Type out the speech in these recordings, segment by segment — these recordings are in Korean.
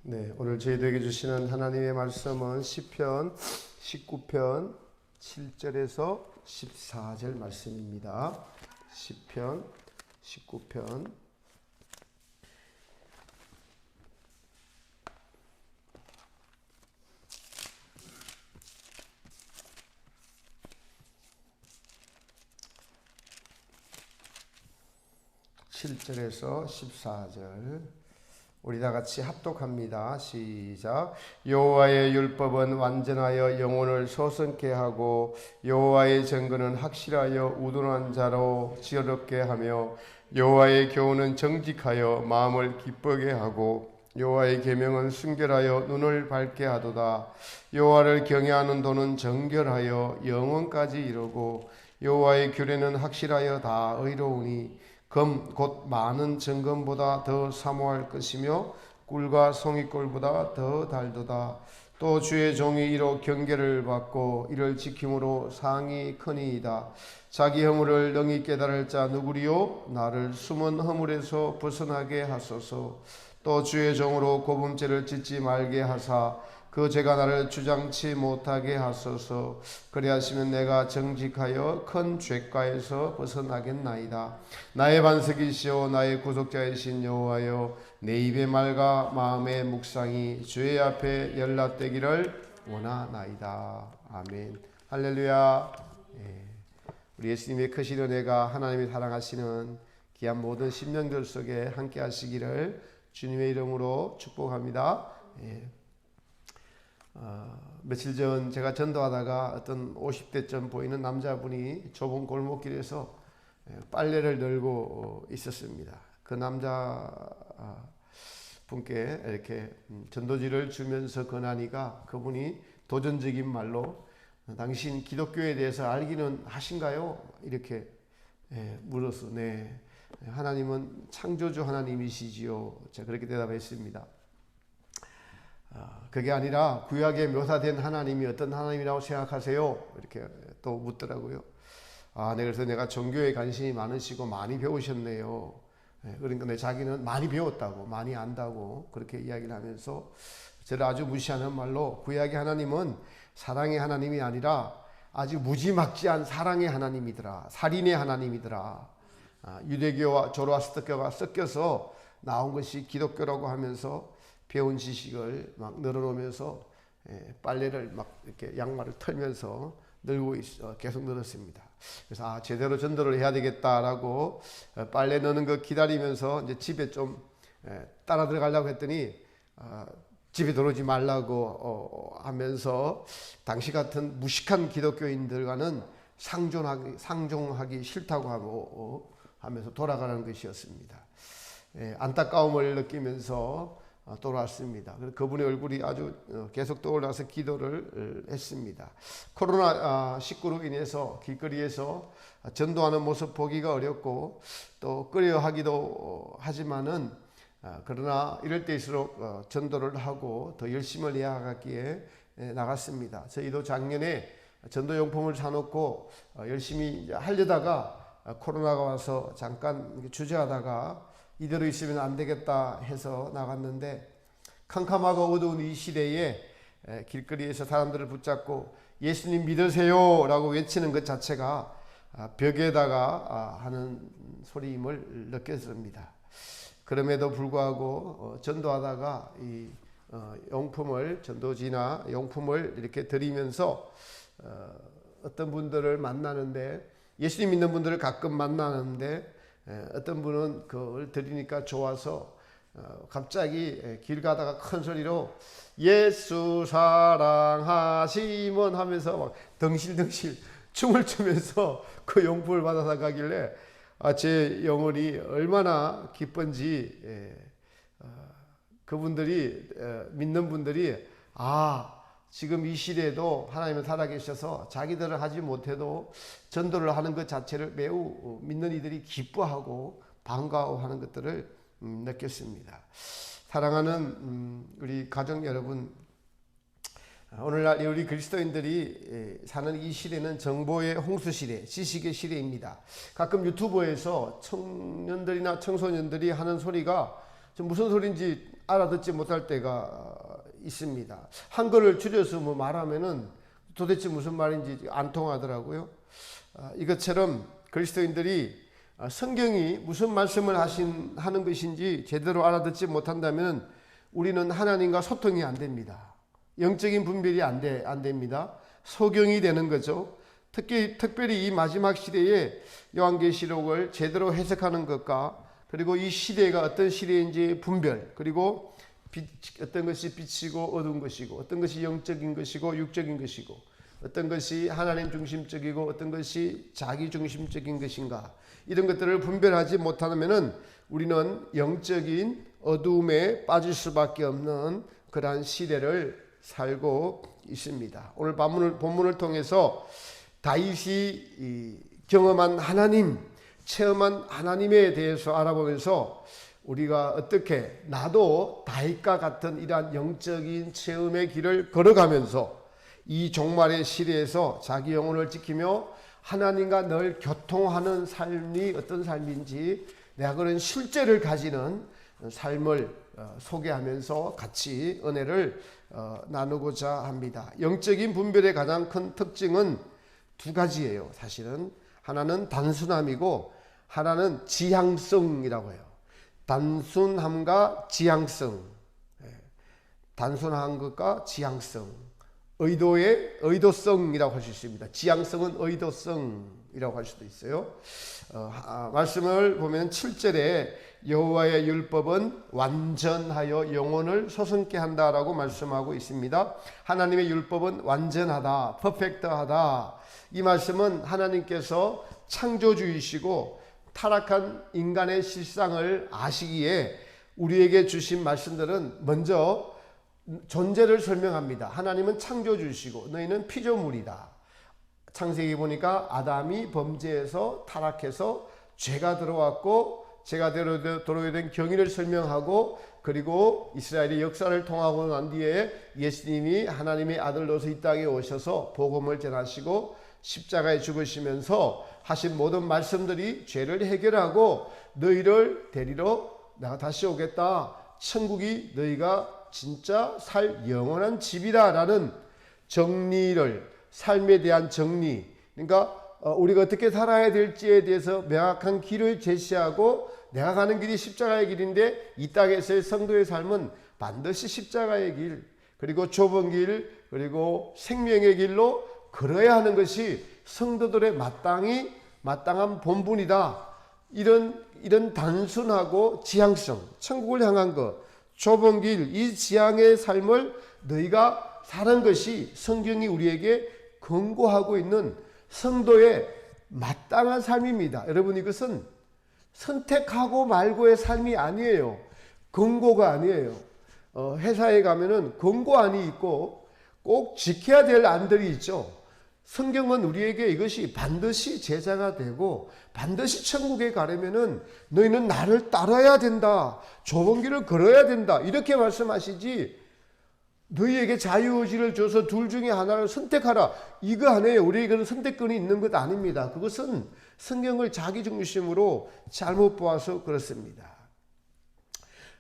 네, 오늘 저희들에게 주시는 하나님의 말씀은 시편 19편 7절에서 14절 말씀입니다. 시편 19편 7절에서 14절 우리 다 같이 합독합니다. 시작. 여호와의 율법은 완전하여 영혼을 소성케 하고 여호와의 증거는 확실하여 우둔한 자로 지혜롭게 하며 여호와의 교훈은 정직하여 마음을 기쁘게 하고 여호와의 계명은 순결하여 눈을 밝게 하도다. 여호와를 경외하는 도는 정결하여 영원까지 이르고 여호와의 규례는 확실하여 다 의로우니 금 곧 많은 정금보다 더 사모할 것이며 꿀과 송이꿀보다 더 달도다. 또 주의 종이 이로 경계를 받고 이를 지킴으로 상이 크니이다. 자기 허물을 능히 깨달을 자 누구리요? 나를 숨은 허물에서 벗어나게 하소서. 또 주의 종으로 고분죄를 짓지 말게 하사 그 죄가 나를 주장치 못하게 하소서. 그리하시면 내가 정직하여 큰 죄가에서 벗어나겠나이다. 나의 반석이시오 나의 구속자이신 여호와여, 내 입의 말과 마음의 묵상이 주의 앞에 연락되기를 원하나이다. 아멘. 할렐루야. 우리 예수님의 크신 은혜가 하나님이 사랑하시는 귀한 모든 심령들 속에 함께 하시기를 주님의 이름으로 축복합니다. 며칠 전 제가 전도하다가 어떤 50대쯤 보이는 남자분이 좁은 골목길에서 빨래를 널고 있었습니다. 그 남자 분께 이렇게 전도지를 주면서 권하니까 그분이 도전적인 말로 당신 기독교에 대해서 알기는 하신가요? 이렇게 물었어. 네, 하나님은 창조주 하나님이시지요. 제가 그렇게 대답했습니다. 그게 아니라 구약에 묘사된 하나님이 어떤 하나님이라고 생각하세요? 이렇게 또 묻더라고요. 네, 그래서 내가 종교에 관심이 많으시고 많이 배우셨네요. 그러니까 자기는 많이 배웠다고, 많이 안다고 그렇게 이야기를 하면서 저를 아주 무시하는 말로 구약의 하나님은 사랑의 하나님이 아니라 아주 무지막지한 사랑의 하나님이더라. 살인의 하나님이더라. 유대교와 조로아스터교가 섞여서 나온 것이 기독교라고 하면서 배운 지식을 막 늘어놓으면서 빨래를 막 이렇게 양말을 털면서 늘고 있어 계속 늘었습니다. 그래서 제대로 전도를 해야 되겠다라고 빨래 넣는 거 기다리면서 이제 집에 좀 따라 들어가려고 했더니 집에 들어오지 말라고 하면서 당시 같은 무식한 기독교인들과는 상종하기 싫다고 하면서 돌아가는 것이었습니다. 안타까움을 느끼면서 돌아왔습니다. 그분의 얼굴이 아주 계속 떠올라서 기도를 했습니다. 코로나19로 인해서 길거리에서 전도하는 모습 보기가 어렵고 또 꺼려하기도 하지만은 그러나 이럴 때일수록 전도를 하고 더 열심을 해야하기에 나갔습니다. 저희도 작년에 전도용품을 사놓고 열심히 하려다가 코로나가 와서 잠깐 주저하다가 이대로 있으면 안 되겠다 해서 나갔는데 캄캄하고 어두운 이 시대에 길거리에서 사람들을 붙잡고 예수님 믿으세요 라고 외치는 것 자체가 벽에다가 하는 소리임을 느꼈습니다. 그럼에도 불구하고 전도하다가 이 용품을, 전도지나 용품을 이렇게 드리면서 어떤 분들을 만나는데, 예수님 믿는 분들을 가끔 만나는데 어떤 분은 그걸 드리니까 좋아서 갑자기 길 가다가 큰 소리로 예수 사랑하시면 하면서 막 덩실덩실 춤을 추면서 그 용품을 받아서 가길래 제 영혼이 얼마나 기쁜지, 그분들이 믿는 분들이 지금 이 시대에도 하나님은 살아계셔서 자기들은 하지 못해도 전도를 하는 것 자체를 매우 믿는 이들이 기뻐하고 반가워하는 것들을 느꼈습니다. 사랑하는 우리 가족 여러분, 오늘날 우리 그리스도인들이 사는 이 시대는 정보의 홍수 시대, 지식의 시대입니다. 가끔 유튜브에서 청년들이나 청소년들이 하는 소리가 좀 무슨 소리인지 알아듣지 못할 때가 있습니다. 한글을 줄여서 뭐 말하면은 도대체 무슨 말인지 안 통하더라고요. 이것처럼 그리스도인들이 성경이 무슨 말씀을 하는 것인지 제대로 알아듣지 못한다면 우리는 하나님과 소통이 안 됩니다. 영적인 분별이 안 됩니다. 소경이 되는 거죠. 특별히 이 마지막 시대에 요한계시록을 제대로 해석하는 것과 그리고 이 시대가 어떤 시대인지 분별, 그리고 어떤 것이 빛이고 어두운 것이고 어떤 것이 영적인 것이고 육적인 것이고 어떤 것이 하나님 중심적이고 어떤 것이 자기 중심적인 것인가, 이런 것들을 분별하지 못하면은 우리는 영적인 어두움에 빠질 수밖에 없는 그러한 시대를 살고 있습니다. 오늘 본문을 통해서 다윗이 경험한 하나님, 체험한 하나님에 대해서 알아보면서 우리가 어떻게 나도 다윗과 같은 이러한 영적인 체험의 길을 걸어가면서 이 종말의 시대에서 자기 영혼을 지키며 하나님과 늘 교통하는 삶이 어떤 삶인지, 내가 그런 실제를 가지는 삶을 소개하면서 같이 은혜를 나누고자 합니다. 영적인 분별의 가장 큰 특징은 두 가지예요. 사실은 하나는 단순함이고 하나는 지향성이라고 해요. 단순함과 지향성, 단순한 것과 지향성, 의도성이라고 할 수 있습니다. 지향성은 의도성이라고 할 수도 있어요. 말씀을 보면 7절에 여호와의 율법은 완전하여 영혼을 소성케 한다라고 말씀하고 있습니다. 하나님의 율법은 완전하다, 퍼펙트하다. 이 말씀은 하나님께서 창조주이시고 타락한 인간의 실상을 아시기에 우리에게 주신 말씀들은 먼저 존재를 설명합니다. 하나님은 창조주시고 너희는 피조물이다. 창세기 보니까 아담이 범죄해서 타락해서 죄가 들어왔고 죄가 들어오게 된 경위를 설명하고, 그리고 이스라엘의 역사를 통하고 난 뒤에 예수님이 하나님의 아들로서 이 땅에 오셔서 복음을 전하시고 십자가에 죽으시면서 하신 모든 말씀들이 죄를 해결하고 너희를 데리러 내가 다시 오겠다. 천국이 너희가 진짜 살 영원한 집이다 라는 정리를, 삶에 대한 정리, 그러니까 우리가 어떻게 살아야 될지에 대해서 명확한 길을 제시하고, 내가 가는 길이 십자가의 길인데 이 땅에서의 성도의 삶은 반드시 십자가의 길, 그리고 좁은 길, 그리고 생명의 길로 걸어야 하는 것이 성도들의 마땅한 본분이다. 이런 단순하고 지향성, 천국을 향한 것, 좁은 길, 이 지향의 삶을 너희가 사는 것이 성경이 우리에게 권고하고 있는 성도의 마땅한 삶입니다. 여러분, 이것은 선택하고 말고의 삶이 아니에요. 권고가 아니에요. 회사에 가면은 권고안이 있고 꼭 지켜야 될 안들이 있죠. 성경은 우리에게 이것이 반드시 제자가 되고 반드시 천국에 가려면은 너희는 나를 따라야 된다. 좁은 길을 걸어야 된다. 이렇게 말씀하시지, 너희에게 자유의지를 줘서 둘 중에 하나를 선택하라. 이거 아니에요. 우리에게는 선택권이 있는 것 아닙니다. 그것은 성경을 자기 중심으로 잘못 보아서 그렇습니다.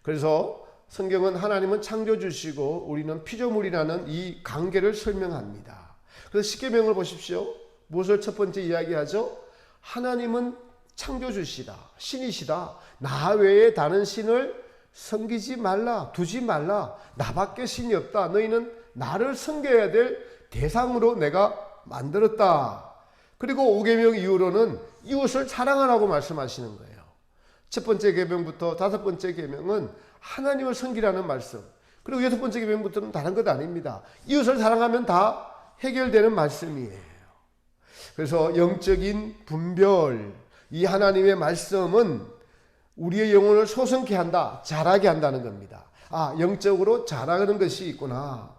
그래서 성경은 하나님은 창조주시고 우리는 피조물이라는 이 관계를 설명합니다. 그래서 십계명을 보십시오. 무엇을 첫 번째 이야기하죠? 하나님은 창조주시다, 신이시다. 나 외에 다른 신을 섬기지 말라, 두지 말라. 나밖에 신이 없다. 너희는 나를 섬겨야 될 대상으로 내가 만들었다. 그리고 5계명 이후로는 이웃을 사랑하라고 말씀하시는 거예요. 첫 번째 계명부터 다섯 번째 계명은 하나님을 섬기라는 말씀. 그리고 여섯 번째 계명부터는 다른 것 아닙니다. 이웃을 사랑하면 다 해결되는 말씀이에요. 그래서 영적인 분별, 이 하나님의 말씀은 우리의 영혼을 소성케 한다, 자라게 한다는 겁니다. 영적으로 자라는 것이 있구나.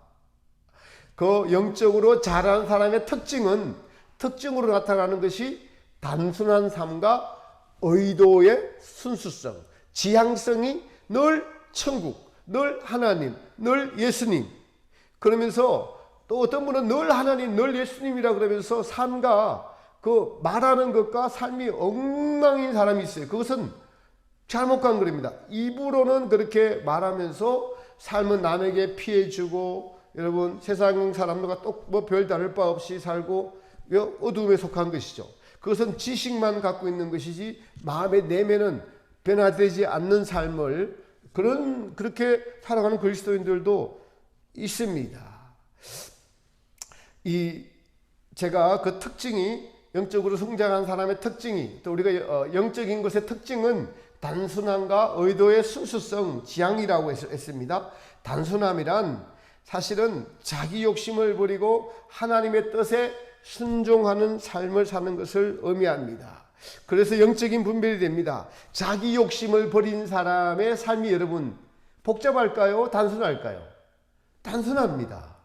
그 영적으로 자라는 사람의 특징으로 나타나는 것이 단순한 삶과 의도의 순수성, 지향성이 늘 천국, 늘 하나님, 늘 예수님. 그러면서 또 어떤 분은 늘 하나님, 늘 예수님이라 그러면서 삶과 그 말하는 것과 삶이 엉망인 사람이 있어요. 그것은 잘못 간 겁니다. 입으로는 그렇게 말하면서 삶은 남에게 피해주고, 여러분 세상 사람들과 또 뭐 별 다를 바 없이 살고 어두움에 속한 것이죠. 그것은 지식만 갖고 있는 것이지 마음의 내면은 변화되지 않는 삶을 그렇게 살아가는 그리스도인들도 있습니다. 제가 그 특징이, 영적으로 성장한 사람의 특징이, 또 우리가 영적인 것의 특징은 단순함과 의도의 순수성, 지향이라고 했습니다. 단순함이란 사실은 자기 욕심을 버리고 하나님의 뜻에 순종하는 삶을 사는 것을 의미합니다. 그래서 영적인 분별이 됩니다. 자기 욕심을 버린 사람의 삶이 여러분 복잡할까요? 단순할까요? 단순합니다.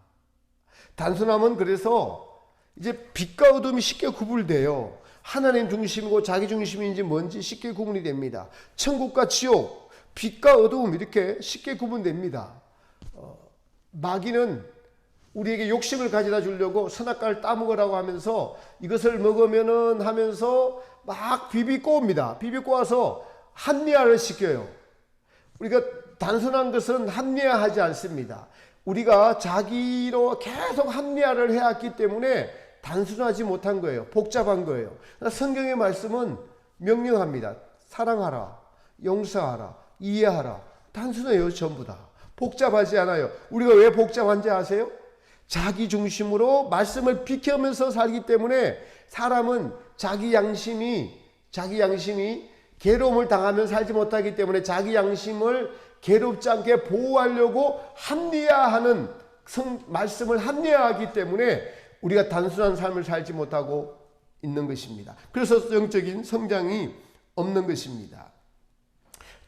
단순함은 그래서 이제 빛과 어둠이 쉽게 구분돼요. 하나님 중심이고 자기 중심인지 뭔지 쉽게 구분이 됩니다. 천국과 지옥, 빛과 어둠 이렇게 쉽게 구분됩니다. 마귀는 우리에게 욕심을 가져다 주려고 선악과를 따먹으라고 하면서 이것을 먹으면은 하면서 막 비비꼬 옵니다. 비비꼬 와서 합리화를 시켜요. 우리가 단순한 것은 합리화하지 않습니다. 우리가 자기로 계속 합리화를 해왔기 때문에 단순하지 못한 거예요. 복잡한 거예요. 성경의 말씀은 명령합니다. 사랑하라, 용서하라, 이해하라. 단순해요. 전부 다. 복잡하지 않아요. 우리가 왜 복잡한지 아세요? 자기 중심으로 말씀을 비켜면서 살기 때문에 사람은 자기 양심이 괴로움을 당하면 살지 못하기 때문에 자기 양심을 괴롭지 않게 보호하려고 합리화하는 말씀을 합리화하기 때문에 우리가 단순한 삶을 살지 못하고 있는 것입니다. 그래서 영적인 성장이 없는 것입니다.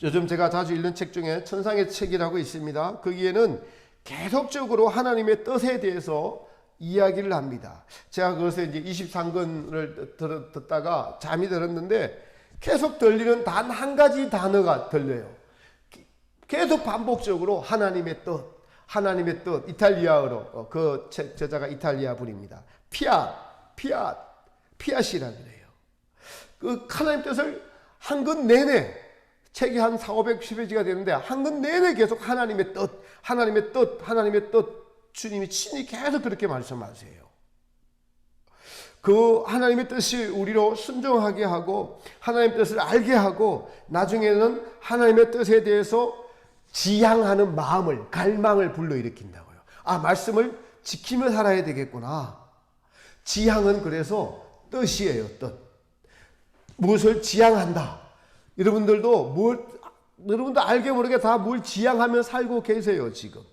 요즘 제가 자주 읽는 책 중에 천상의 책이라고 있습니다. 거기에는 계속적으로 하나님의 뜻에 대해서 이야기를 합니다. 제가 그것에 이제 23권을 듣다가 잠이 들었는데 계속 들리는 단 한 가지 단어가 들려요. 계속 반복적으로 하나님의 뜻, 이탈리아어로 그 책 저자가 이탈리아 분입니다. 피앗이라 그래요. 그 하나님 뜻을 한 권 내내, 책이 한 400-500페이지가 되는데 한 권 내내 계속 하나님의 뜻 주님이 친히 계속 그렇게 말씀하세요. 그 하나님의 뜻이 우리로 순종하게 하고 하나님의 뜻을 알게 하고 나중에는 하나님의 뜻에 대해서 지향하는 마음을, 갈망을 불러일으킨다고요. 아, 말씀을 지키며 살아야 되겠구나. 지향은 그래서 뜻이에요. 뜻. 무엇을 지향한다. 여러분들도 알게 모르게 다 뭘 지향하며 살고 계세요, 지금.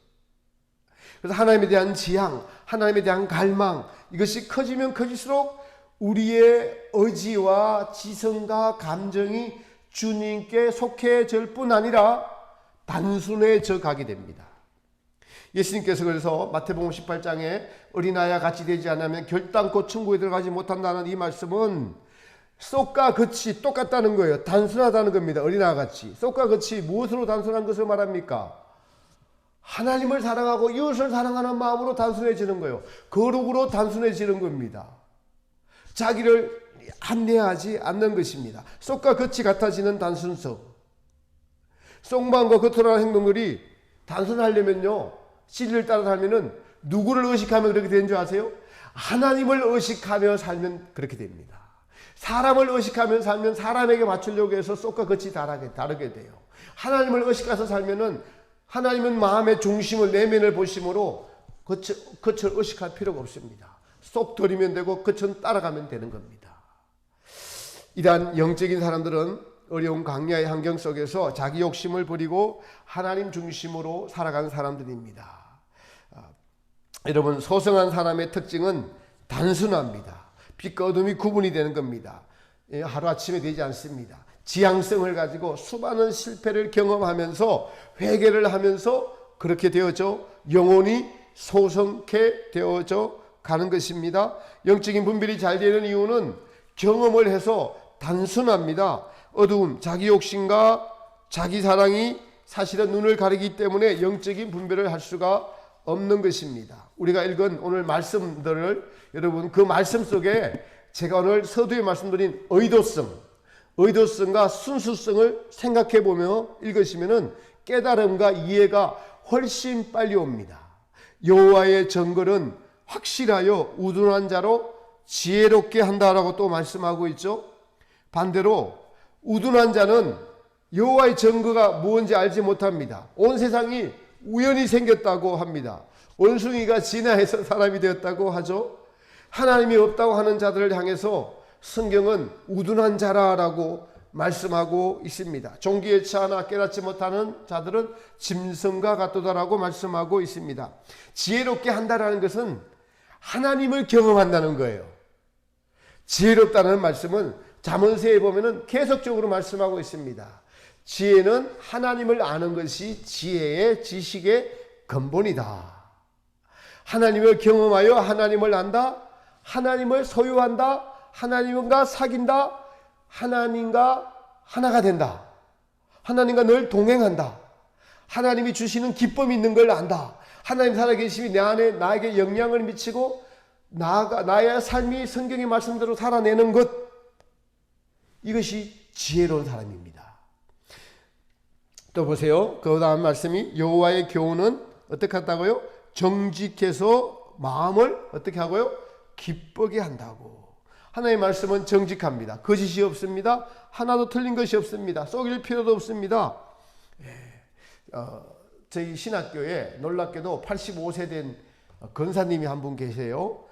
그래서 하나님에 대한 지향, 하나님에 대한 갈망, 이것이 커지면 커질수록 우리의 의지와 지성과 감정이 주님께 속해질 뿐 아니라 단순해져 가게 됩니다. 예수님께서 그래서 마태복음 18장에 어린아이와 같이 되지 않으면 결단코 천국에 들어가지 못한다는 이 말씀은 쏙과 끝이 똑같다는 거예요. 단순하다는 겁니다. 어린아이와 같이. 쏙과 끝이 무엇으로 단순한 것을 말합니까? 하나님을 사랑하고 이웃을 사랑하는 마음으로 단순해지는 거예요. 거룩으로 단순해지는 겁니다. 자기를 합리화하지 않는 것입니다. 쏙과 끝이 같아지는 단순성. 쏙만과 겉으로 하는 행동들이 단순하려면요, 진리를 따라 살면은 누구를 의식하면 그렇게 되는 줄 아세요? 하나님을 의식하며 살면 그렇게 됩니다. 사람을 의식하며 살면 사람에게 맞추려고 해서 쏙과 끝이 다르게 돼요. 하나님을 의식해서 살면은 하나님은 마음의 중심을, 내면을 보심으로 끝을 의식할 필요가 없습니다. 쏙 들이면 되고 끝은 따라가면 되는 겁니다. 이러한 영적인 사람들은 어려운 광야의 환경 속에서 자기 욕심을 버리고 하나님 중심으로 살아가는 사람들입니다. 여러분, 소성한 사람의 특징은 단순합니다. 빛과 어둠이 구분이 되는 겁니다. 하루아침에 되지 않습니다. 지향성을 가지고 수많은 실패를 경험하면서 회개를 하면서 그렇게 되어져 영혼이 소성케 되어져 가는 것입니다. 영적인 분별이 잘 되는 이유는 경험을 해서 단순합니다. 어두움, 자기 욕심과 자기 사랑이 사실은 눈을 가리기 때문에 영적인 분별을 할 수가 없는 것입니다. 우리가 읽은 오늘 말씀들을 여러분 그 말씀 속에 제가 오늘 서두에 말씀드린 의도성과 순수성을 생각해 보며 읽으시면은 깨달음과 이해가 훨씬 빨리 옵니다. 여호와의 정글은 확실하여 우둔한 자로 지혜롭게 한다라고 또 말씀하고 있죠. 반대로 우둔한 자는 여호와의 증거가 무엇인지 알지 못합니다. 온 세상이 우연히 생겼다고 합니다. 원숭이가 진화해서 사람이 되었다고 하죠. 하나님이 없다고 하는 자들을 향해서 성경은 우둔한 자라라고 말씀하고 있습니다. 종기에 처하나 깨닫지 못하는 자들은 짐승과 같도다라고 말씀하고 있습니다. 지혜롭게 한다라는 것은 하나님을 경험한다는 거예요. 지혜롭다는 말씀은 잠언서에 보면은 계속적으로 말씀하고 있습니다. 지혜는 하나님을 아는 것이 지혜의 지식의 근본이다. 하나님을 경험하여 하나님을 안다. 하나님을 소유한다. 하나님과 사귄다. 하나님과 하나가 된다. 하나님과 늘 동행한다. 하나님이 주시는 기쁨이 있는 걸 안다. 하나님 살아계심이 내 안에 나에게 영향을 미치고 나의 삶이 성경의 말씀대로 살아내는 것, 이것이 지혜로운 사람입니다. 또 보세요. 그 다음 말씀이 여호와의 교훈은 어떻게 한다고요? 정직해서 마음을 어떻게 하고요? 기쁘게 한다고. 하나님의 말씀은 정직합니다. 거짓이 없습니다. 하나도 틀린 것이 없습니다. 속일 필요도 없습니다. 저희 신학교에 놀랍게도 85세 된 권사님이 한 분 계세요.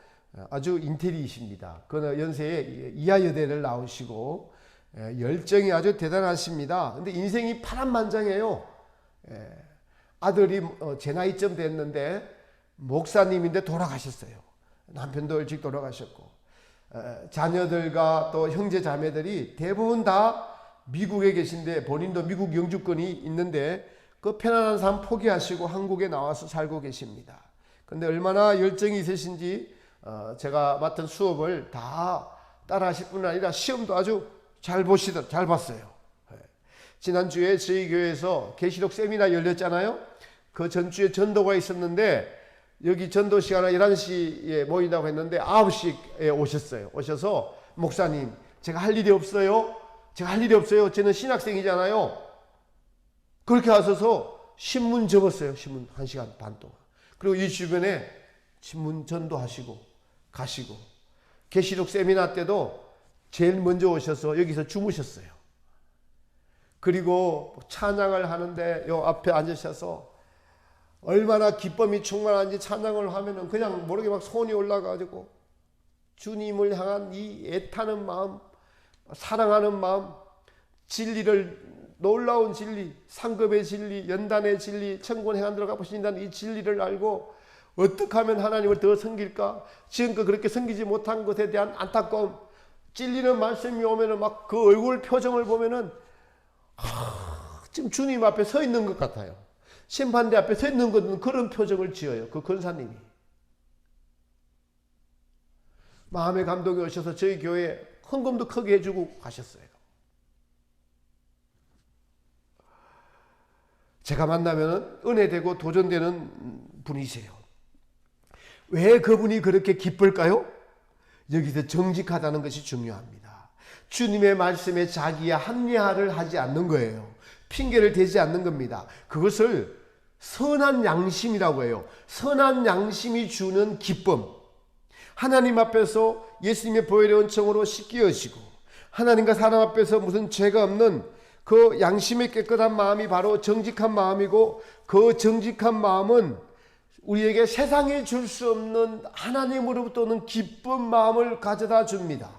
아주 인테리이십니다. 그 연세에 이하여대를 나오시고 열정이 아주 대단하십니다. 근데 인생이 파란만장해요. 아들이 제 나이쯤 됐는데 목사님인데 돌아가셨어요. 남편도 일찍 돌아가셨고, 자녀들과 또 형제 자매들이 대부분 다 미국에 계신데 본인도 미국 영주권이 있는데 그 편안한 삶 포기하시고 한국에 나와서 살고 계십니다. 근데 얼마나 열정이 있으신지 제가 맡은 수업을 다 따라하실 뿐 아니라 시험도 아주 잘 봤어요. 지난주에 저희 교회에서 계시록 세미나 열렸잖아요. 그 전주에 전도가 있었는데 여기 전도 시간은 11시에 모인다고 했는데 9시에 오셨어요. 오셔서 목사님, 제가 할 일이 없어요. 저는 신학생이잖아요. 그렇게 하셔서 신문 접었어요. 신문 1시간 반 동안. 그리고 이 주변에 신문 전도하시고 가시고, 계시록 세미나 때도 제일 먼저 오셔서 여기서 주무셨어요. 그리고 찬양을 하는데 요 앞에 앉으셔서 얼마나 기쁨이 충만한지 찬양을 하면은 그냥 모르게 막 손이 올라가지고 주님을 향한 이 애타는 마음, 사랑하는 마음, 진리를, 놀라운 진리, 상급의 진리, 연단의 진리, 천군 해안 들어가 보신다는 이 진리를 알고 어떻게 하면 하나님을 더 섬길까? 지금껏 그렇게 섬기지 못한 것에 대한 안타까움, 찔리는 말씀이 오면은 막 그 얼굴 표정을 보면은 지금 주님 앞에 서 있는 것 같아요. 심판대 앞에 서 있는 것은 그런 표정을 지어요. 그 권사님이. 마음의 감동이 오셔서 저희 교회에 헌금도 크게 해주고 가셨어요. 제가 만나면 은혜되고 도전되는 분이세요. 왜 그분이 그렇게 기쁠까요? 여기서 정직하다는 것이 중요합니다. 주님의 말씀에 자기의 합리화를 하지 않는 거예요. 핑계를 대지 않는 겁니다. 그것을 선한 양심이라고 해요. 선한 양심이 주는 기쁨. 하나님 앞에서 예수님의 보혈의 은총으로 씻기어지고 하나님과 사람 앞에서 무슨 죄가 없는 그 양심의 깨끗한 마음이 바로 정직한 마음이고, 그 정직한 마음은 우리에게 세상에 줄 수 없는 하나님으로부터 오는 기쁜 마음을 가져다 줍니다.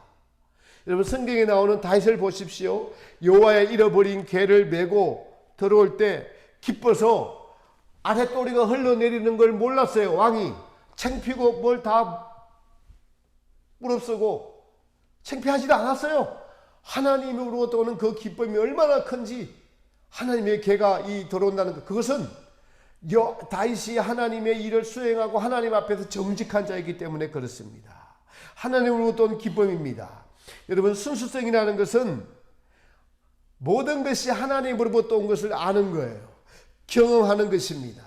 여러분, 성경에 나오는 다윗을 보십시오. 여호와의 잃어버린 개를 메고 들어올 때 기뻐서 아랫도리가 흘러내리는 걸 몰랐어요. 왕이 창피고 뭘 다 무릅쓰고 창피하지도 않았어요. 하나님으로부터 오는 그 기쁨이 얼마나 큰지, 하나님의 개가 들어온다는 것, 그것은 다윗이 하나님의 일을 수행하고 하나님 앞에서 정직한 자이기 때문에 그렇습니다. 하나님으로부터 온 기쁨입니다. 여러분, 순수성이라는 것은 모든 것이 하나님으로부터 온 것을 아는 거예요. 경험하는 것입니다.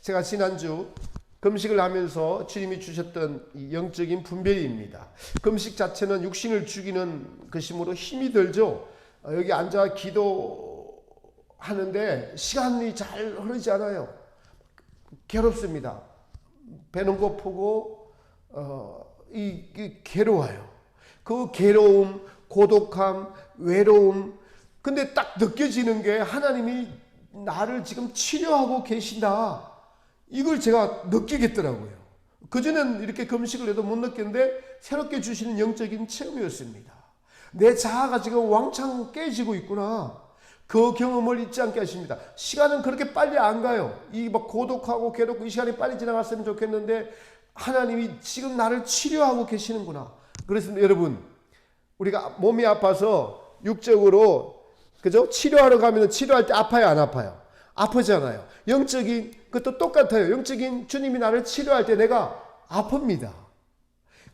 제가 지난주 금식을 하면서 주님이 주셨던 이 영적인 분별입니다. 금식 자체는 육신을 죽이는 것이므로 힘이 들죠. 여기 앉아 기도하는데 시간이 잘 흐르지 않아요. 괴롭습니다. 배는 고프고 괴로워요. 그 괴로움, 고독함, 외로움. 근데 딱 느껴지는 게 하나님이 나를 지금 치료하고 계신다. 이걸 제가 느끼겠더라고요. 그전엔 이렇게 금식을 해도 못 느꼈는데 새롭게 주시는 영적인 체험이었습니다. 내 자아가 지금 왕창 깨지고 있구나. 그 경험을 잊지 않게 하십니다. 시간은 그렇게 빨리 안 가요. 이 막 고독하고 괴롭고 이 시간이 빨리 지나갔으면 좋겠는데 하나님이 지금 나를 치료하고 계시는구나. 그래서 여러분, 우리가 몸이 아파서 육적으로 그죠? 치료하러 가면 치료할 때 아파요, 안 아파요? 아프잖아요. 영적인 것도 똑같아요. 영적인 주님이 나를 치료할 때 내가 아픕니다.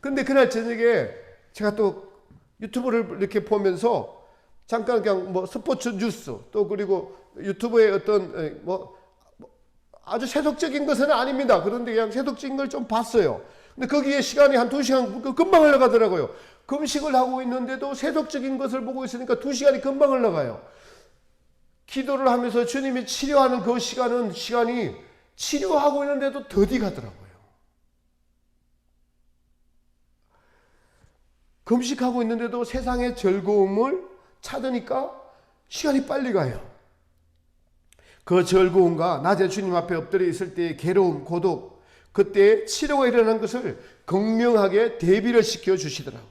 근데 그날 저녁에 제가 또 유튜브를 이렇게 보면서 잠깐 그냥 뭐 스포츠 뉴스 또 그리고 유튜브에 어떤 뭐 아주 세속적인 것은 아닙니다. 그런데 그냥 세속적인 걸 좀 봤어요. 근데 거기에 시간이 한 2시간 금방 흘러가더라고요. 금식을 하고 있는데도 세속적인 것을 보고 있으니까 2시간이 금방 흘러가요. 기도를 하면서 주님이 치료하는 그 시간이 치료하고 있는데도 더디 가더라고요. 금식하고 있는데도 세상의 즐거움을 찾으니까 시간이 빨리 가요. 그 즐거움과 낮에 주님 앞에 엎드려 있을 때의 괴로움, 고독, 그때 치료가 일어나는 것을 극명하게 대비를 시켜 주시더라고요.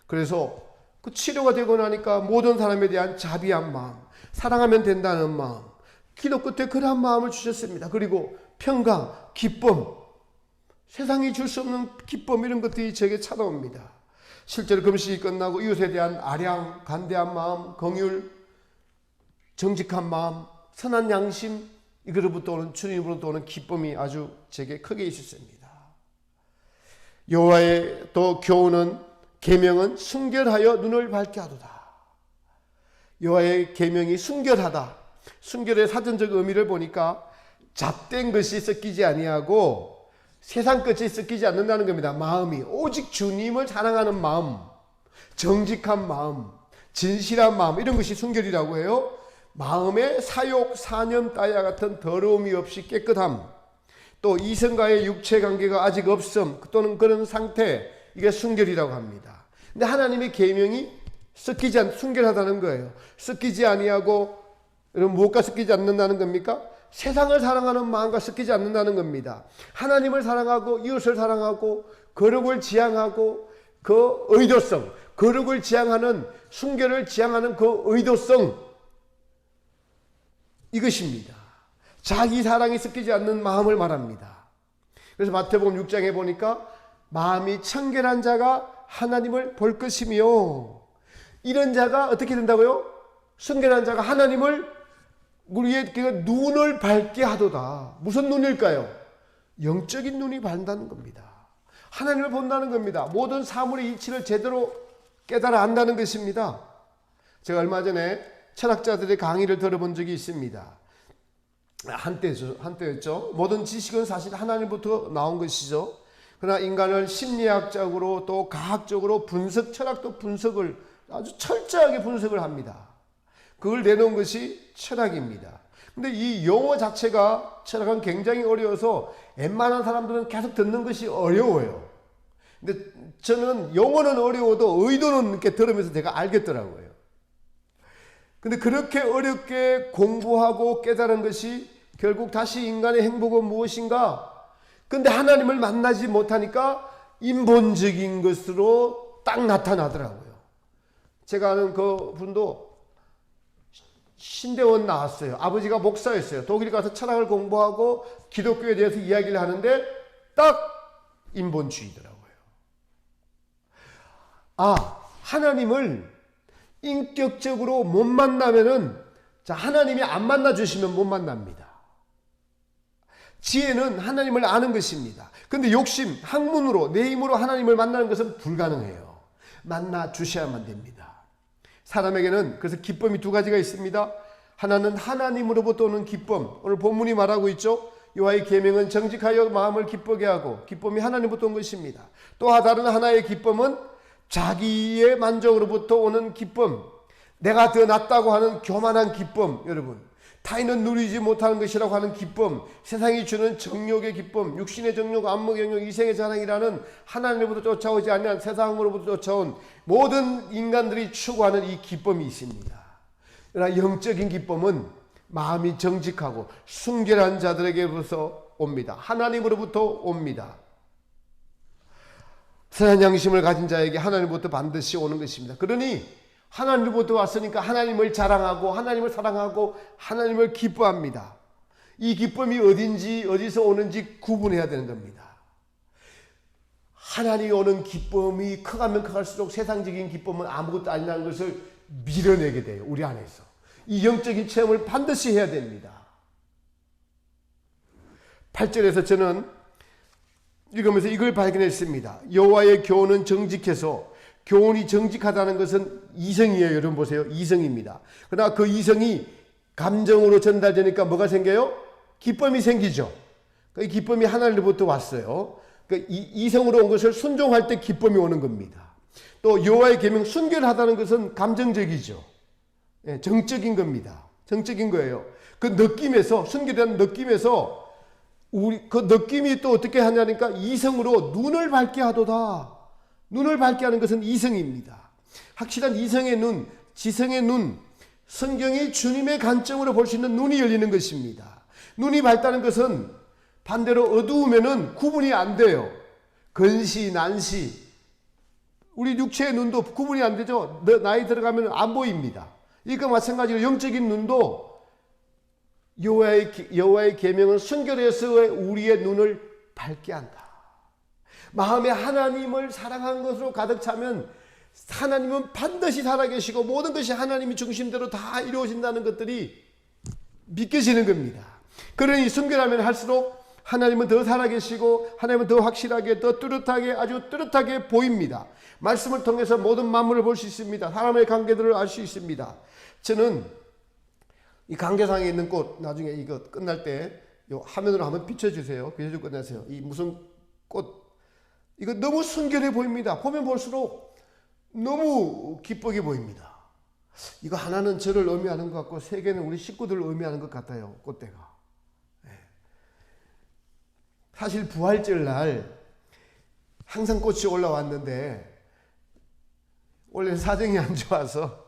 그래서 그 치료가 되고 나니까 모든 사람에 대한 자비한 마음, 사랑하면 된다는 마음, 기도 끝에 그러한 마음을 주셨습니다. 그리고 평강, 기쁨, 세상이 줄 수 없는 기쁨 이런 것들이 제게 찾아옵니다. 실제로 금식이 끝나고 이웃에 대한 아량, 간대한 마음, 긍휼, 정직한 마음, 선한 양심, 이거로부터 오는 주님으로부터 오는 기쁨이 아주 제게 크게 있었습니다. 여호와의 또 교훈은 계명은 순결하여 눈을 밝게 하도다. 여호와의 계명이 순결하다. 순결의 사전적 의미를 보니까 잡된 것이 섞이지 아니하고 세상 것이 섞이지 않는다는 겁니다. 마음이 오직 주님을 사랑하는 마음, 정직한 마음, 진실한 마음 이런 것이 순결이라고 해요. 마음의 사욕, 사념 따위와 같은 더러움이 없이 깨끗함, 또 이성과의 육체 관계가 아직 없음 또는 그런 상태, 이게 순결이라고 합니다. 근데 하나님의 계명이 섞이지 않, 순결하다는 거예요. 섞이지 아니하고, 여러분 무엇과 섞이지 않는다는 겁니까? 세상을 사랑하는 마음과 섞이지 않는다는 겁니다. 하나님을 사랑하고 이웃을 사랑하고 거룩을 지향하고 그 의도성, 거룩을 지향하는, 순결을 지향하는 그 의도성, 이것입니다. 자기 사랑이 섞이지 않는 마음을 말합니다. 그래서 마태복음 6장에 보니까 마음이 청결한 자가 하나님을 볼 것이며, 이런 자가 어떻게 된다고요? 순결한 자가 하나님을 우리의 눈을 밝게 하도다. 무슨 눈일까요? 영적인 눈이 밝다는 겁니다. 하나님을 본다는 겁니다. 모든 사물의 이치를 제대로 깨달아 안다는 것입니다. 제가 얼마 전에 철학자들의 강의를 들어본 적이 있습니다. 한때였죠. 모든 지식은 사실 하나님부터 나온 것이죠. 그러나 인간을 심리학적으로 또 과학적으로 철학도 분석을 아주 철저하게 분석을 합니다. 그걸 내놓은 것이 철학입니다. 근데 이 용어 자체가 철학은 굉장히 어려워서 웬만한 사람들은 계속 듣는 것이 어려워요. 근데 저는 용어는 어려워도 의도는 이렇게 들으면서 제가 알겠더라고요. 근데 그렇게 어렵게 공부하고 깨달은 것이 결국 다시 인간의 행복은 무엇인가? 근데 하나님을 만나지 못하니까 인본적인 것으로 딱 나타나더라고요. 제가 아는 그 분도 신대원 나왔어요. 아버지가 목사였어요. 독일 가서 철학을 공부하고 기독교에 대해서 이야기를 하는데 딱 인본주의더라고요. 하나님을 인격적으로 못 만나면은, 하나님이 안 만나주시면 못 만납니다. 지혜는 하나님을 아는 것입니다. 근데 욕심, 학문으로, 내 힘으로 하나님을 만나는 것은 불가능해요. 만나 주셔야만 됩니다. 사람에게는 그래서 기쁨이 두 가지가 있습니다. 하나는 하나님으로부터 오는 기쁨. 오늘 본문이 말하고 있죠. 여호와의 계명은 정직하여 마음을 기쁘게 하고, 기쁨이 하나님부터 온 것입니다. 또 다른 하나의 기쁨은 자기의 만족으로부터 오는 기쁨. 내가 더 낫다고 하는 교만한 기쁨, 여러분, 타인은 누리지 못하는 것이라고 하는 기쁨, 세상이 주는 정욕의 기쁨, 육신의 정욕, 안목의 정욕, 이생의 자랑이라는 하나님으로부터 쫓아오지 않는 세상으로부터 쫓아온 모든 인간들이 추구하는 이 기쁨이 있습니다. 그러나 영적인 기쁨은 마음이 정직하고 순결한 자들에게로부터 옵니다. 하나님으로부터 옵니다. 선한 양심을 가진 자에게 하나님으로부터 반드시 오는 것입니다. 그러니 하나님으로부터 왔으니까 하나님을 자랑하고 하나님을 사랑하고 하나님을 기뻐합니다. 이 기쁨이 어딘지 어디서 오는지 구분해야 되는 겁니다. 하나님이 오는 기쁨이 커가면 커갈수록 세상적인 기쁨은 아무것도 아니라는 것을 밀어내게 돼요. 우리 안에서. 이 영적인 체험을 반드시 해야 됩니다. 8절에서 저는 읽으면서 이걸 발견했습니다. 여호와의 교훈은 정직해서, 교훈이 정직하다는 것은 이성이에요. 여러분 보세요. 이성입니다. 그러나 그 이성이 감정으로 전달되니까 뭐가 생겨요? 기쁨이 생기죠. 그 기쁨이 하나님으로부터 왔어요. 그 이성으로 온 것을 순종할 때 기쁨이 오는 겁니다. 또 여호와의 계명, 순결하다는 것은 감정적이죠. 예, 정적인 겁니다. 정적인 거예요. 그 느낌에서, 순결이라는 느낌에서 우리 그 느낌이 또 어떻게 하냐니까 이성으로 눈을 밝게 하도다. 눈을 밝게 하는 것은 이성입니다. 확실한 이성의 눈, 지성의 눈, 성경이 주님의 관점으로 볼 수 있는 눈이 열리는 것입니다. 눈이 밝다는 것은 반대로 어두우면은 구분이 안 돼요. 근시, 난시. 우리 육체의 눈도 구분이 안 되죠. 나이 들어가면 안 보입니다. 이거 마찬가지로 영적인 눈도 여호와의 계명은 순결해서 우리의 눈을 밝게 한다. 마음에 하나님을 사랑하는 것으로 가득 차면 하나님은 반드시 살아계시고 모든 것이 하나님이 중심대로 다 이루어진다는 것들이 믿겨지는 겁니다. 그러니 순결하면 할수록 하나님은 더 살아계시고 하나님은 더 확실하게, 더 뚜렷하게, 아주 뚜렷하게 보입니다. 말씀을 통해서 모든 만물을 볼 수 있습니다. 사람의 관계들을 알 수 있습니다. 저는 이 강계상에 있는 꽃, 나중에 이거 끝날 때 요 화면으로 한번 비춰주세요. 비춰주고 끝내세요. 이 무슨 꽃, 이거 너무 순결해 보입니다. 보면 볼수록 너무 기쁘게 보입니다. 이거 하나는 저를 의미하는 것 같고 세 개는 우리 식구들을 의미하는 것 같아요. 꽃대가. 사실 부활절 날 항상 꽃이 올라왔는데 원래 사정이 안 좋아서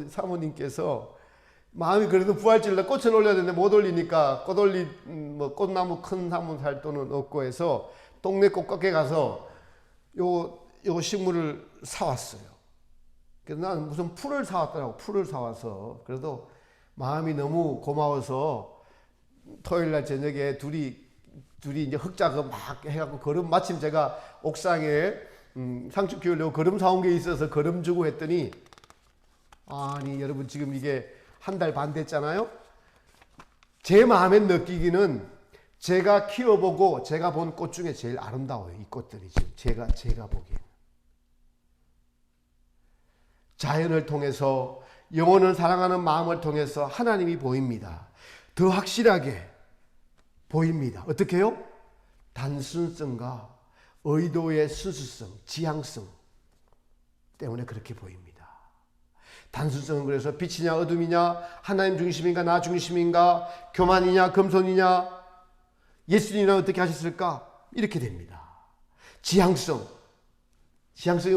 사모님께서 마음이 그래도 부활절 날 꽃을 올려야 되는데 못 올리니까 꽃나무 큰 나무 살 돈은 없고 해서 동네 꽃가게 가서 요 식물을 사왔어요. 그래서 나는 무슨 풀을 사왔더라고. 풀을 사와서. 그래도 마음이 너무 고마워서 토요일 날 저녁에 둘이 이제 흙작업 막 해갖고 마침 제가 옥상에 상추 키우려고 거름 사온 게 있어서 거름 주고 했더니, 아니 여러분 지금 이게 한 달 반 됐잖아요. 제 마음에 느끼기는 제가 키워보고 제가 본 꽃 중에 제일 아름다워요. 이 꽃들이 지금 제가 보기에는. 자연을 통해서, 영혼을 사랑하는 마음을 통해서 하나님이 보입니다. 더 확실하게 보입니다. 어떻게 해요? 단순성과 의도의 순수성, 지향성 때문에 그렇게 보입니다. 단순성은 그래서 빛이냐 어둠이냐, 하나님 중심인가 나 중심인가, 교만이냐 금손이냐, 예수님은 어떻게 하셨을까, 이렇게 됩니다. 지향성이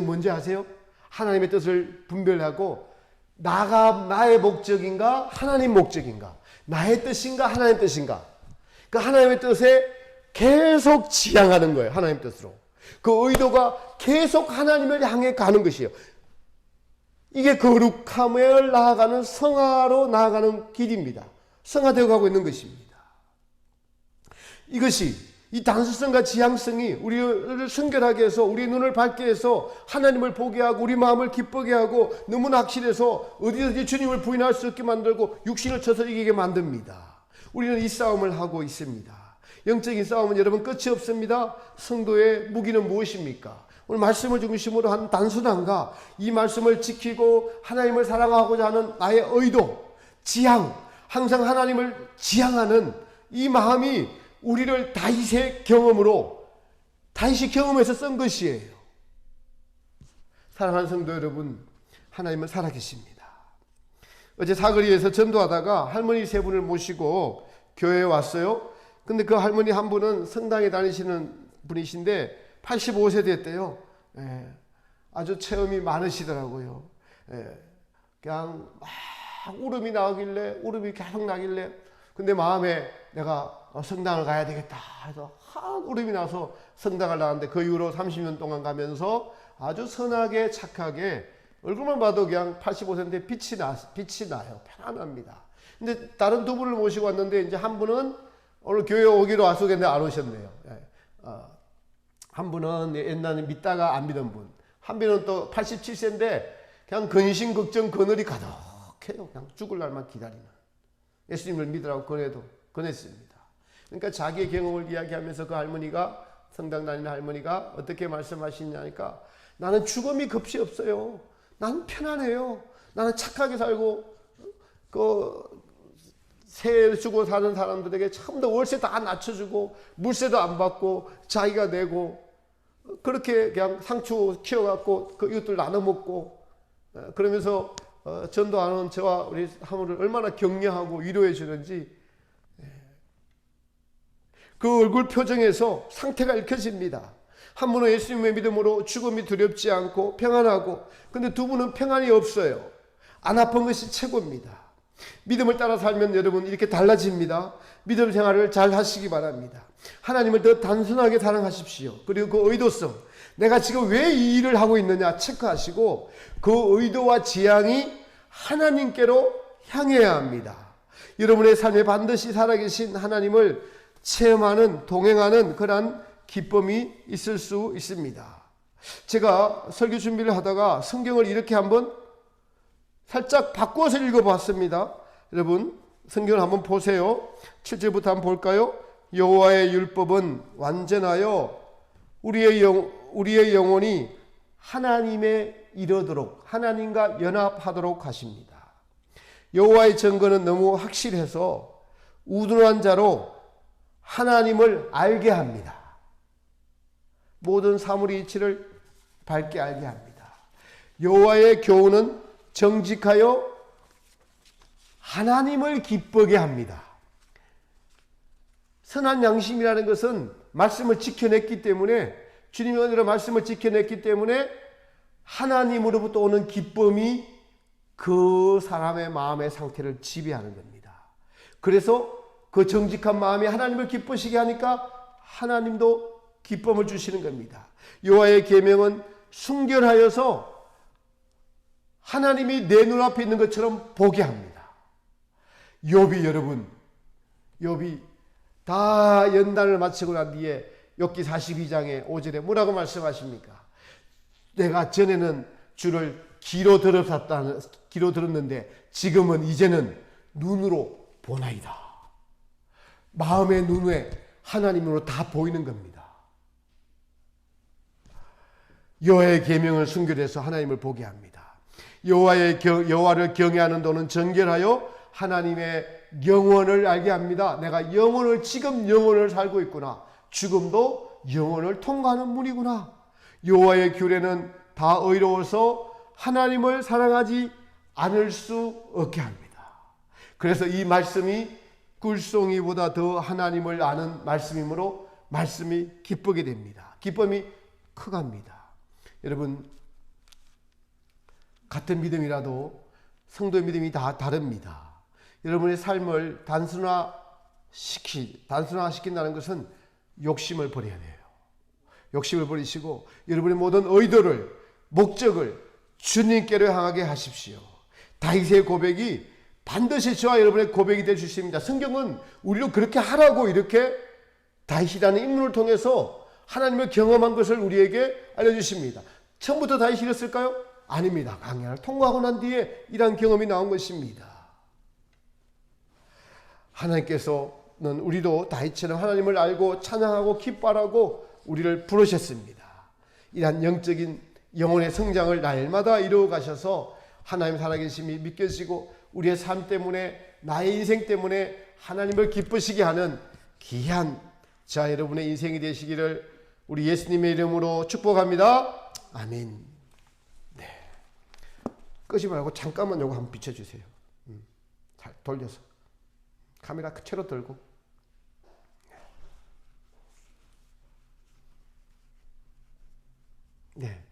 뭔지 아세요? 하나님의 뜻을 분별하고 나의 목적인가 하나님 목적인가, 나의 뜻인가 하나님 뜻인가, 그 하나님의 뜻에 계속 지향하는 거예요. 하나님 뜻으로. 그 의도가 계속 하나님을 향해 가는 것이에요. 이게 거룩함을 나아가는, 성화로 나아가는 길입니다. 성화되어 가고 있는 것입니다. 이것이, 이 단순성과 지향성이 우리를 순결하게 해서 우리 눈을 밝게 해서 하나님을 보게 하고 우리 마음을 기쁘게 하고 너무나 확실해서 어디든지 주님을 부인할 수 없게 만들고 육신을 쳐서 이기게 만듭니다. 우리는 이 싸움을 하고 있습니다. 영적인 싸움은 여러분 끝이 없습니다. 성도의 무기는 무엇입니까? 오늘 말씀을 중심으로 한 단순함과 이 말씀을 지키고 하나님을 사랑하고자 하는 나의 의도, 지향, 항상 하나님을 지향하는 이 마음이 우리를 다윗의 경험에서 쓴 것이에요. 사랑하는 성도 여러분, 하나님은 살아계십니다. 어제 사거리에서 전도하다가 할머니 세 분을 모시고 교회에 왔어요. 근데 그 할머니 한 분은 성당에 다니시는 분이신데 85세 됐대요. 예, 아주 체험이 많으시더라고요. 예, 그냥 막 울음이 계속 나길래 근데 마음에 내가 성당을 가야 되겠다 해서 울음이 나서 성당을 나갔는데 그 이후로 30년 동안 가면서 아주 선하게 착하게 얼굴만 봐도 그냥 85세인데 빛이 나요. 편안합니다. 근데 다른 두 분을 모시고 왔는데 이제 한 분은 오늘 교회 오기로 약속했는데 안 오셨네요. 예. 한 분은 옛날에 믿다가 안 믿은 분, 한 분은 또 87세인데 그냥 근심 걱정 그늘이 가득해요. 그냥 죽을 날만 기다리는. 예수님을 믿으라고 권했습니다. 그러니까 자기의 경험을 이야기하면서 그 할머니가 성당 다니는 할머니가 어떻게 말씀하시냐니까 나는 죽음이 급시 없어요. 나는 편안해요. 나는 착하게 살고 세 주고 사는 사람들에게 처음부터 월세 다 낮춰주고 물세도 안 받고 자기가 내고 그렇게 그냥 상추 키워갖고 그 이웃들 나눠 먹고 그러면서 전도하는 저와 우리 사모를 얼마나 격려하고 위로해 주는지 그 얼굴 표정에서 상태가 읽혀집니다. 한 분은 예수님의 믿음으로 죽음이 두렵지 않고 평안하고 근데 두 분은 평안이 없어요. 안 아픈 것이 최고입니다. 믿음을 따라 살면 여러분 이렇게 달라집니다. 믿음 생활을 잘 하시기 바랍니다. 하나님을 더 단순하게 사랑하십시오. 그리고 그 의도성, 내가 지금 왜 이 일을 하고 있느냐 체크하시고 그 의도와 지향이 하나님께로 향해야 합니다. 여러분의 삶에 반드시 살아계신 하나님을 체험하는 동행하는 그러한 기쁨이 있을 수 있습니다. 제가 설교 준비를 하다가 성경을 이렇게 한번 살짝 바꿔서 읽어봤습니다. 여러분 성경을 한번 보세요. 7절부터 한번 볼까요? 여호와의 율법은 완전하여 우리의 영혼이 하나님에 이르도록 하나님과 연합하도록 하십니다. 여호와의 증거는 너무 확실해서 우둔한 자로 하나님을 알게 합니다. 모든 사물의 이치를 밝게 알게 합니다. 여호와의 교훈은 정직하여 하나님을 기쁘게 합니다. 선한 양심이라는 것은 말씀을 지켜냈기 때문에 주님의 은혜로 말씀을 지켜냈기 때문에 하나님으로부터 오는 기쁨이 그 사람의 마음의 상태를 지배하는 겁니다. 그래서 그 정직한 마음이 하나님을 기쁘시게 하니까 하나님도 기쁨을 주시는 겁니다. 여호와의 계명은 순결하여서 하나님이 내 눈앞에 있는 것처럼 보게 합니다. 욥이 여러분, 욥이 다 연단을 마치고 난 뒤에 욥기 42장에 5절에 뭐라고 말씀하십니까? 내가 전에는 주를 귀로 들었는데 지금은 이제는 눈으로 보나이다. 마음의 눈에 하나님으로 다 보이는 겁니다. 여호와의 계명을 순결해서 하나님을 보게 합니다. 여호와를 경외하는 도는 정결하여 하나님의 영원을 알게 합니다. 내가 지금 영원을 살고 있구나. 죽음도 영원을 통과하는 문이구나. 여호와의 규례는 다 의로워서 하나님을 사랑하지 않을 수 없게 합니다. 그래서 이 말씀이 꿀송이보다 더 하나님을 아는 말씀이므로 말씀이 기쁘게 됩니다. 기쁨이 커갑니다. 여러분 같은 믿음이라도 성도의 믿음이 다 다릅니다. 여러분의 삶을 단순화시킨다는 것은 욕심을 버려야 돼요. 욕심을 버리시고 여러분의 모든 의도를 목적을 주님께로 향하게 하십시오. 다윗의 고백이 반드시 저와 여러분의 고백이 될 수 있습니다. 성경은 우리로 그렇게 하라고 이렇게 다윗이라는 인물을 통해서 하나님을 경험한 것을 우리에게 알려주십니다. 처음부터 다윗이 이랬을까요? 아닙니다. 광야를 통과하고 난 뒤에 이러한 경험이 나온 것입니다. 하나님께서는 우리도 다윗처럼 하나님을 알고 찬양하고 기뻐하라고 우리를 부르셨습니다. 이러한 영적인 영혼의 성장을 날마다 이루어 가셔서 하나님 살아계심이 믿겨지고 우리의 삶 때문에 나의 인생 때문에 하나님을 기쁘시게 하는 귀한 자 여러분의 인생이 되시기를 우리 예수님의 이름으로 축복합니다. 아멘. 네. 끄지 말고 잠깐만 요거 한번 비춰주세요. 잘 돌려서 카메라 그대로 들고. 네.